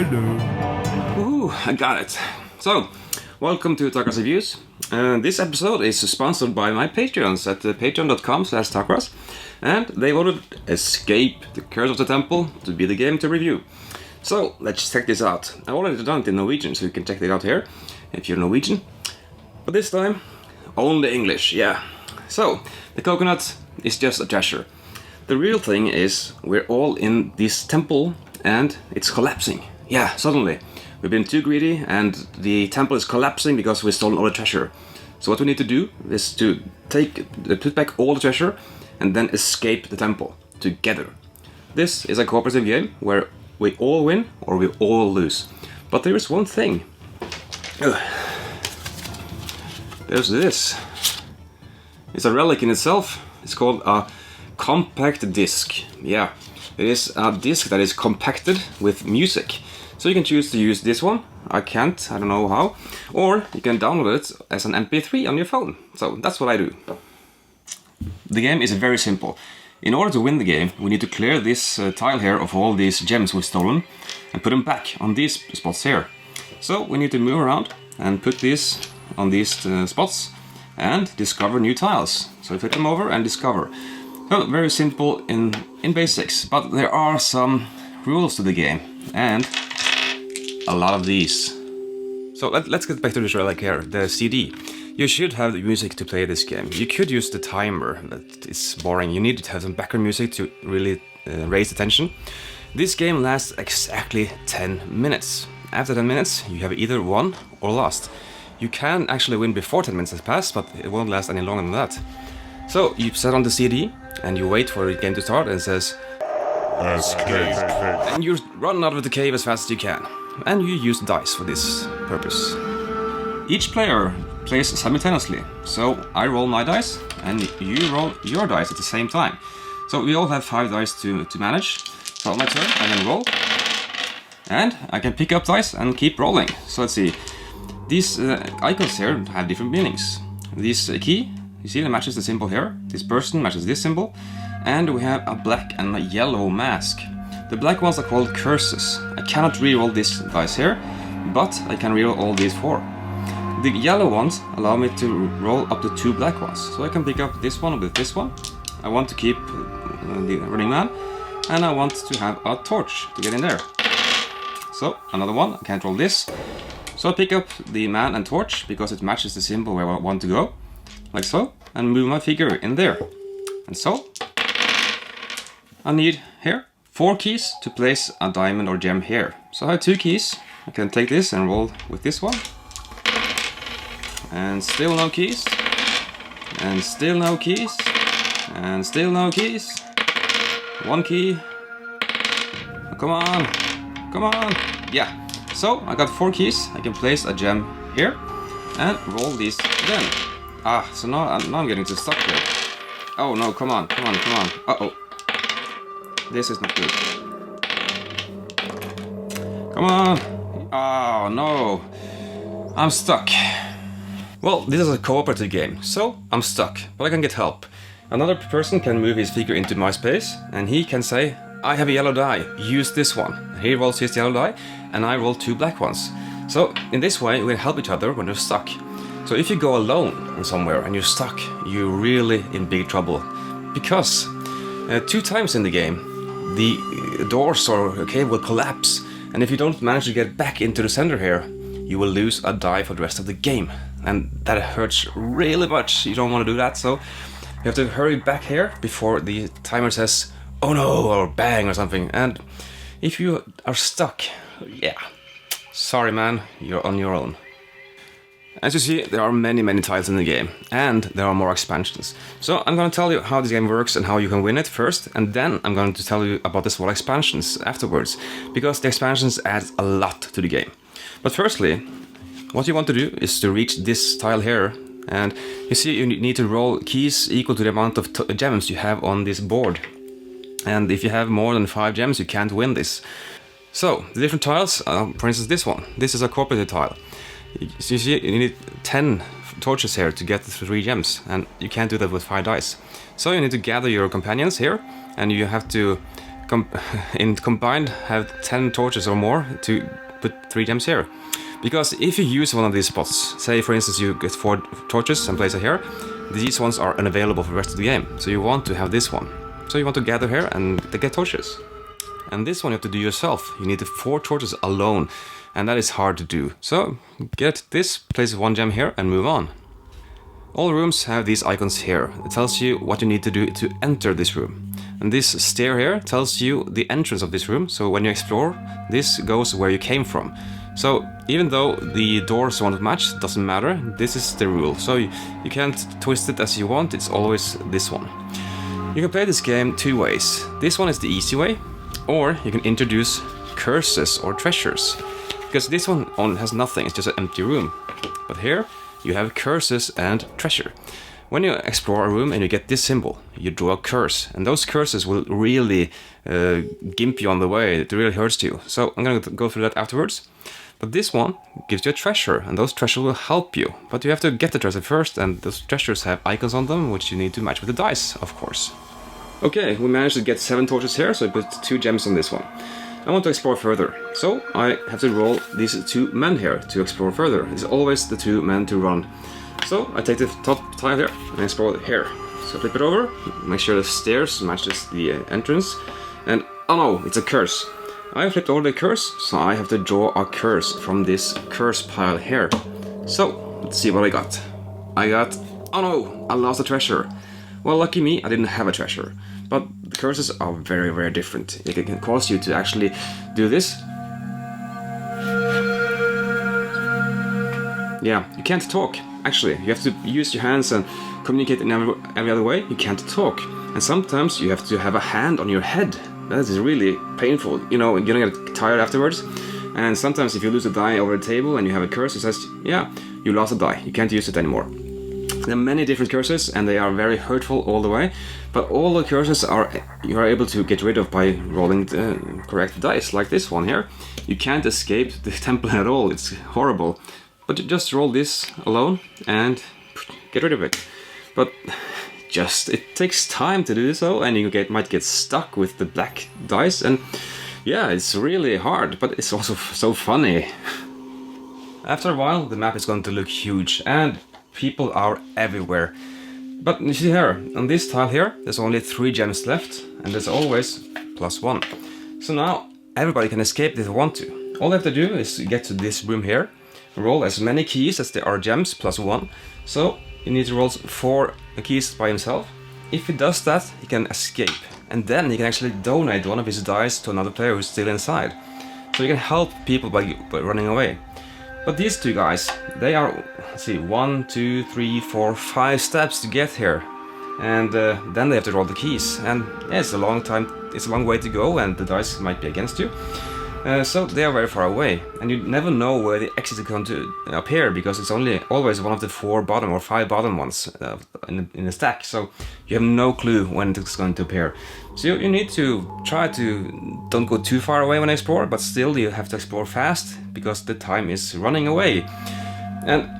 Hello. Woohoo, I got it. So, welcome to Takras Reviews. This episode is sponsored by my Patreons at patreon.com/Takras, and they voted Escape, the Curse of the Temple, to be the game to review. So, let's check this out. I've already done it in Norwegian, so you can check it out here, if you're Norwegian. But this time, only English, yeah. So, the coconut is just a treasure. The real thing is, we're all in this temple, and it's collapsing. Yeah, suddenly. We've been too greedy, and the temple is collapsing because we've stolen all the treasure. So what we need to do is to put back all the treasure, and then escape the temple together. This is a cooperative game where we all win or we all lose. But there is one thing. There's this. It's a relic in itself. It's called a compact disc. Yeah, it is a disc that is compacted with music. So you can choose to use this one. I don't know how. Or you can download it as an MP3 on your phone. So that's what I do. The game is very simple. In order to win the game, we need to clear this tile here of all these gems we've stolen and put them back on these spots here. So we need to move around and put these on these spots and discover new tiles. So we flip them over and discover. So very simple in basics, but there are some rules to the game and a lot of these. So let's get back to this relic here, the CD. You should have the music to play this game. You could use the timer, but it's boring. You need to have some background music to really raise the tension. This game lasts exactly 10 minutes. After 10 minutes, you have either won or lost. You can actually win before 10 minutes has passed, but it won't last any longer than that. So you set on the CD and you wait for the game to start, and it says Escape. And you run out of the cave as fast as you can. And you use dice for this purpose. Each player plays simultaneously. So I roll my dice and you roll your dice at the same time. So we all have 5 dice to manage. So on my turn I can roll. And I can pick up dice and keep rolling. So let's see. These icons here have different meanings. This key, you see, it matches the symbol here. This person matches this symbol. And we have a black and a yellow mask. The black ones are called curses. I cannot reroll this dice here, but I can reroll all these 4. The yellow ones allow me to roll up to 2 black ones. So I can pick up this one with this one. I want to keep the running man, and I want to have a torch to get in there. So another one, I can't roll this. So I pick up the man and torch because it matches the symbol where I want to go, like so, and move my figure in there. And so, I need here 4 keys to place a diamond or gem here. So I have 2 keys. I can take this and roll with this one. And still no keys. And still no keys. And still no keys. 1 key. Come on. Come on. Yeah. So I got 4 keys. I can place a gem here and roll these again. So now I'm getting stuck here. Oh no, come on, come on, come on. Uh-oh. This is not good. Come on. Oh no. I'm stuck. Well, this is a cooperative game, so I'm stuck, but I can get help. Another person can move his figure into my space, and he can say, I have a yellow die, use this one. He rolls his yellow die, and I roll 2 black ones. So in this way, we help each other when you're stuck. So if you go alone somewhere and you're stuck, you're really in big trouble. Because 2 times in the game, the doors or cave will collapse, And if you don't manage to get back into the center here, you will lose a die for the rest of the game. And that hurts really much. You don't want to do that, so you have to hurry back here before the timer says, oh no, or bang or something. And if you are stuck, yeah, sorry man, you're on your own. As you see, there are many titles in the game, and there are more expansions. So I'm going to tell you how this game works and how you can win it first, and then I'm going to tell you about the small expansions afterwards, because the expansions add a lot to the game. But firstly, what you want to do is to reach this tile here, and you see you need to roll keys equal to the amount of gems you have on this board. And if you have more than 5 gems, you can't win this. So, the different tiles, for instance this one, this is a cooperative tile. So you see, you need 10 torches here to get the 3 gems, and you can't do that with 5 dice. So you need to gather your companions here, and you have to combined have 10 torches or more to put 3 gems here. Because if you use one of these spots, say for instance you get 4 torches and place it here, these ones are unavailable for the rest of the game. So you want to have this one. So you want to gather here and get torches. And this one you have to do yourself. You need the 4 torches alone, and that is hard to do. So get this, place 1 gem here and move on. All rooms have these icons here. It tells you what you need to do to enter this room. And this stair here tells you the entrance of this room, so when you explore, this goes where you came from. So even though the doors won't match, doesn't matter, this is the rule. So you can't twist it as you want, it's always this one. You can play this game 2 ways. This one is the easy way, or you can introduce curses or treasures. Because this one has nothing, it's just an empty room. But here, you have curses and treasure. When you explore a room and you get this symbol, you draw a curse. And those curses will really gimp you on the way, it really hurts you. So I'm going to go through that afterwards. But this one gives you a treasure, and those treasures will help you. But you have to get the treasure first, and those treasures have icons on them, which you need to match with the dice, of course. Okay, we managed to get 7 torches here, so I put 2 gems on this one. I want to explore further, so I have to roll these 2 men here to explore further. It's always the 2 men to run. So I take the top tile here and explore here. So flip it over, make sure the stairs matches the entrance, and oh no, it's a curse. I flipped over the curse, so I have to draw a curse from this curse pile here. So, let's see what I got. Oh no, I lost a treasure. Well, lucky me, I didn't have a treasure. But the curses are very different. It can cause you to actually do this. Yeah, you can't talk, actually. You have to use your hands and communicate in every other way. You can't talk. And sometimes you have to have a hand on your head. That is really painful. You know, you're gonna get tired afterwards. And sometimes if you lose a die over the table and you have a curse, it says, yeah, you lost a die. You can't use it anymore. There are many different curses, and they are very hurtful all the way. But all the curses you are able to get rid of by rolling the correct dice, like this one here. You can't escape the temple at all. It's horrible. But you just roll this alone and get rid of it. But it takes time to do so, and you might get stuck with the black dice, and yeah, it's really hard, but it's also so funny. After a while, the map is going to look huge, and people are everywhere. But you see here, on this tile here, there's only 3 gems left, and there's always +1. So now, everybody can escape if they want to. All they have to do is get to this room here, roll as many keys as there are gems, +1. So he needs to roll 4 keys by himself. If he does that, he can escape, and then he can actually donate one of his dice to another player who's still inside. So you can help people by running away. But these 2 guys, they are, let's see, 1, 2, 3, 4, 5 steps to get here. And then they have to roll the keys. And yeah, it's a long way to go, and the dice might be against you. So they are very far away, and you never know where the exit is going to appear, because it's always one of the 4 bottom or 5 bottom ones in the stack, so you have no clue when it's going to appear. So you need to try to don't go too far away when you explore, but still you have to explore fast, because the time is running away. And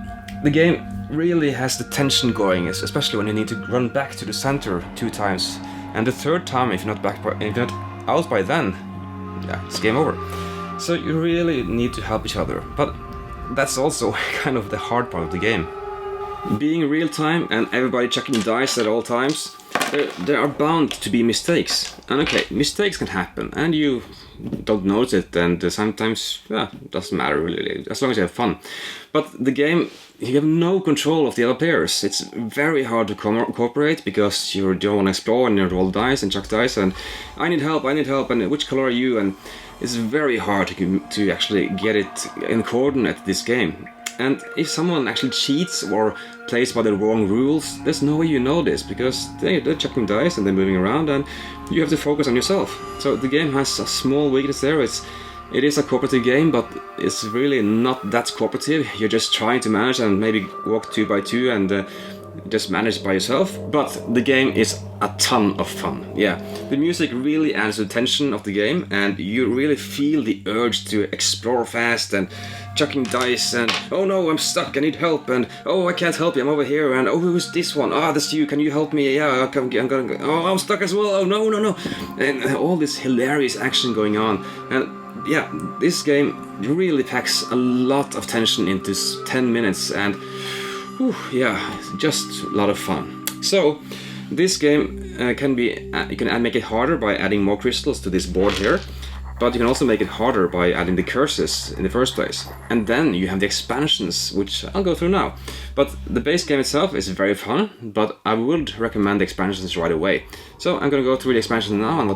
the game really has the tension going, especially when you need to run back to the center 2 times. And the 3rd time, if you're not out by then, yeah, it's game over. So you really need to help each other, but that's also kind of the hard part of the game. Being real time and everybody checking dice at all times, there are bound to be mistakes. And okay, mistakes can happen, and you don't notice it, and sometimes, yeah, it doesn't matter really, as long as you have fun. But the game, you have no control of the other players. It's very hard to cooperate because you don't want to explore and you roll dice and chuck dice and I need help, and which color are you? And it's very hard to actually get it in coordinate this game. And if someone actually cheats or plays by the wrong rules, there's no way you know this, because they're chucking dice and they're moving around and you have to focus on yourself. So the game has a small weakness there. It is a cooperative game, but it's really not that cooperative. You're just trying to manage and maybe walk 2 by 2 and just manage by yourself. But the game is a ton of fun. Yeah, the music really adds to the tension of the game, and you really feel the urge to explore fast and chucking dice and oh no, I'm stuck, I need help, and oh, I can't help you, I'm over here, and oh, who's this one? Ah, that's you, can you help me? Yeah, I'm gonna oh, I'm stuck as well. Oh no, and all this hilarious action going on. And yeah, this game really packs a lot of tension into 10 minutes, and whew, yeah, just a lot of fun. So this game can be, you can make it harder by adding more crystals to this board here, but you can also make it harder by adding the curses in the first place. And then you have the expansions, which I'll go through now. But the base game itself is very fun, but I would recommend the expansions right away. So I'm going to go through the expansions now and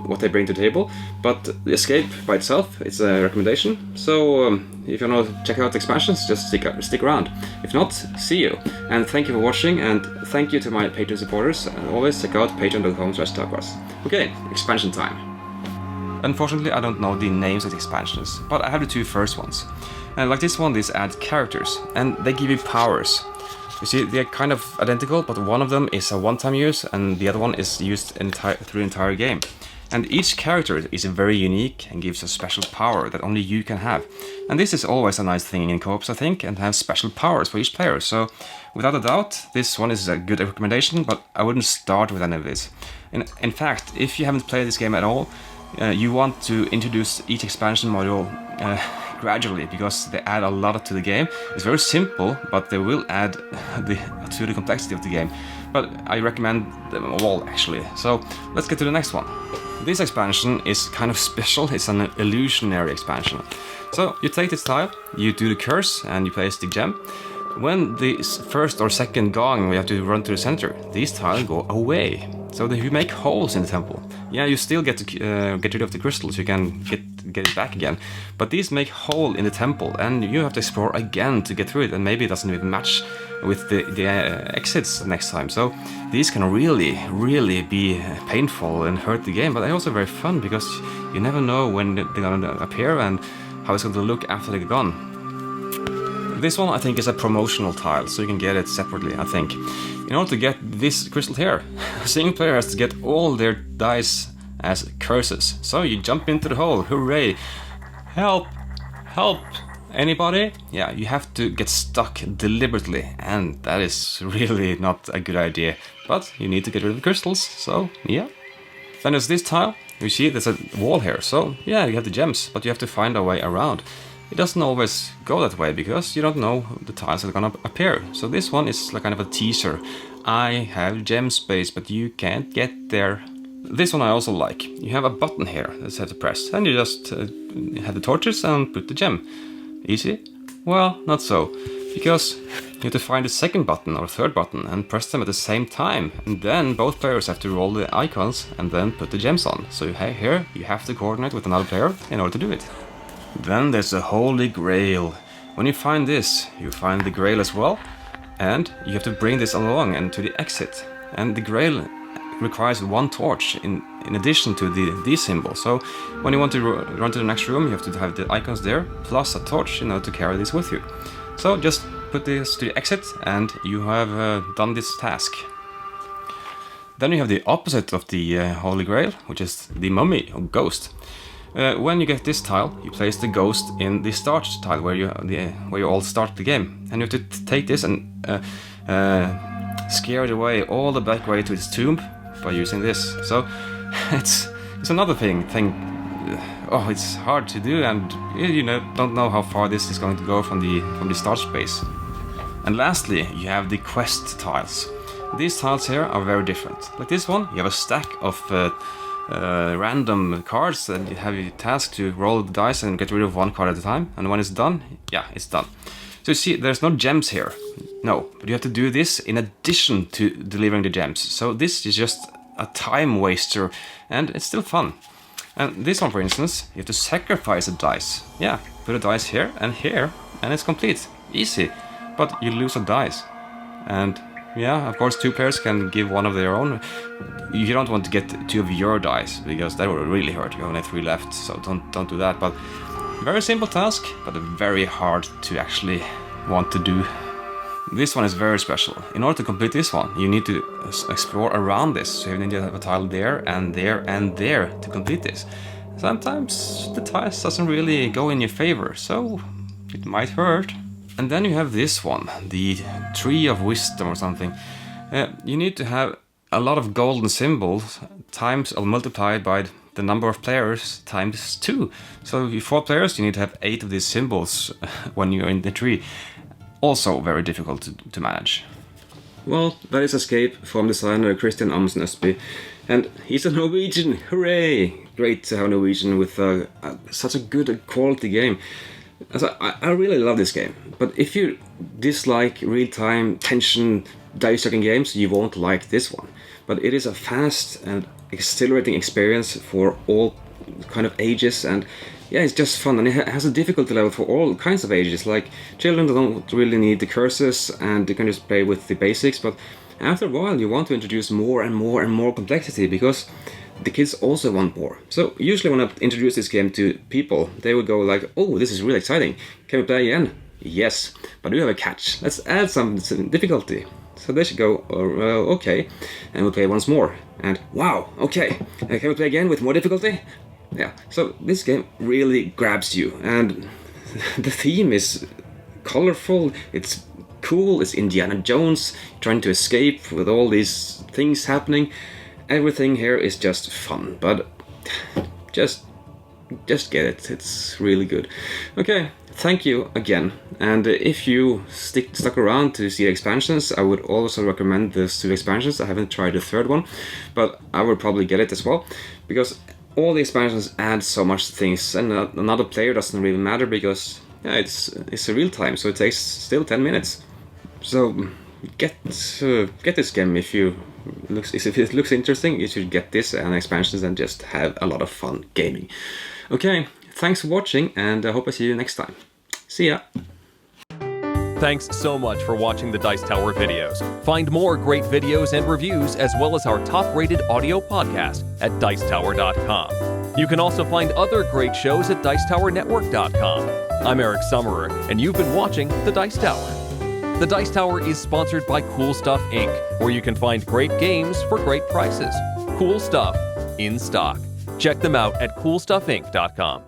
what they bring to the table. But the Escape by itself, it's a recommendation. So if you want to check out the expansions, just stick around. If not, see you. And thank you for watching, and thank you to my Patreon supporters. And always check out patreon.com/talkwas. Okay, expansion time. Unfortunately, I don't know the names of the expansions, but I have the 2 first ones. And like this one, these add characters, and they give you powers. You see, they're kind of identical, but one of them is a one-time use, and the other one is used through the entire game. And each character is very unique and gives a special power that only you can have. And this is always a nice thing in co-ops, I think, and have special powers for each player. So, without a doubt, this one is a good recommendation, but I wouldn't start with any of this. In fact, if you haven't played this game at all, you want to introduce each expansion module gradually, because they add a lot to the game. It's very simple, but they will add to the complexity of the game. But I recommend them all, actually. So let's get to the next one. This expansion is kind of special. It's an illusionary expansion. So you take this tile, you do the curse, and you place the gem. When the first or second gong, we have to run to the center, these tiles go away. So that you make holes in the temple. Yeah, you still get to get rid of the crystals, you can get it back again. But these make hole in the temple, and you have to explore again to get through it, and maybe it doesn't even match with the exits next time. So these can really be painful and hurt the game, but they're also very fun, because you never know when they're gonna appear and how it's going to look after they're gone. This one I think is a promotional tile, so you can get it separately, I think. In order to get this crystal here, a single player has to get all their dice as curses. So you jump into the hole, hooray! Help! Help! Anybody? Yeah, you have to get stuck deliberately, and that is really not a good idea. But you need to get rid of the crystals, so yeah. Then there's this tile. You see there's a wall here, so yeah, you have the gems, but you have to find a way around. It doesn't always go that way, because you don't know the tiles that are gonna appear. So this one is like kind of a teaser. I have gem space, but you can't get there. This one I also like. You have a button here that you have to press, and you just have the torches and put the gem. Easy? Well, not so. Because you have to find the second button or third button and press them at the same time. And then both players have to roll the icons and then put the gems on. So here you have to coordinate with another player in order to do it. Then there's the Holy Grail. When you find this, you find the Grail as well, and you have to bring this along and to the exit. And the Grail requires one torch in addition to these symbols. So when you want to run to the next room, you have to have the icons there plus a torch in order to carry this with you. So just put this to the exit and you have done this task. Then you have the opposite of the Holy Grail, which is the mummy or ghost. When you get this tile, you place the ghost in the start tile where you all start the game, and you have to take this and scare it away all the back way to its tomb by using this. So it's another thing. Oh, it's hard to do, and you don't know how far this is going to go from the start space. And lastly, you have the quest tiles. These tiles here are very different. Like this one, you have a stack of random cards, and you have your task to roll the dice and get rid of one card at a time. And when it's done, yeah, it's done. So you see, there's no gems here. No, but you have to do this in addition to delivering the gems. So this is just a time waster, and it's still fun. And this one, for instance, you have to sacrifice a dice. Yeah, put a dice here, and it's complete. Easy. But you lose a dice. And yeah, of course, 2 players can give one of their own. You don't want to get 2 of your dice, because that would really hurt. You only have 3 left, so don't do that. But very simple task, but very hard to actually want to do. This one is very special. In order to complete this one, you need to explore around this. So you need to have a tile there and there and there to complete this. Sometimes the tiles doesn't really go in your favor, so it might hurt. And then you have this one, the Tree of Wisdom or something. You need to have a lot of golden symbols times or multiplied by the number of players times 2. So if you're 4 players, you need to have 8 of these symbols when you're in the tree. Also very difficult to manage. Well, that is Escape from designer Christian Amundsen Østby. And he's a Norwegian, hooray! Great to have a Norwegian with such a good quality game. So I really love this game, but if you dislike real-time tension dice-sucking games, you won't like this one. But it is a fast and exhilarating experience for all kind of ages, and yeah, it's just fun, and it has a difficulty level for all kinds of ages. Like, children don't really need the curses, and they can just play with the basics, but after a while you want to introduce more and more and more complexity, because the kids also want more. So usually when I introduce this game to people, they would go like, oh, this is really exciting. Can we play again? Yes, but we have a catch. Let's add some difficulty. So they should go, okay, and we'll play once more. And wow, okay, can we play again with more difficulty? Yeah, so this game really grabs you, and the theme is colorful, it's cool, it's Indiana Jones trying to escape with all these things happening. Everything here is just fun, but just get it, it's really good. Okay, thank you again, and if you stuck around to see the expansions, I would also recommend the 2 expansions. I haven't tried the 3rd one, but I will probably get it as well, because all the expansions add so much things, and another player doesn't really matter, because yeah, it's a real time, so it takes still 10 minutes. So get this game if it looks interesting. You should get this and expansions and just have a lot of fun gaming. Okay, thanks for watching, and I hope I see you next time. See ya! Thanks so much for watching the Dice Tower videos. Find more great videos and reviews, as well as our top-rated audio podcast at Dicetower.com. You can also find other great shows at DicetowerNetwork.com. I'm Eric Summerer, and you've been watching The Dice Tower. The Dice Tower is sponsored by Cool Stuff Inc., where you can find great games for great prices. Cool stuff in stock. Check them out at CoolStuffInc.com.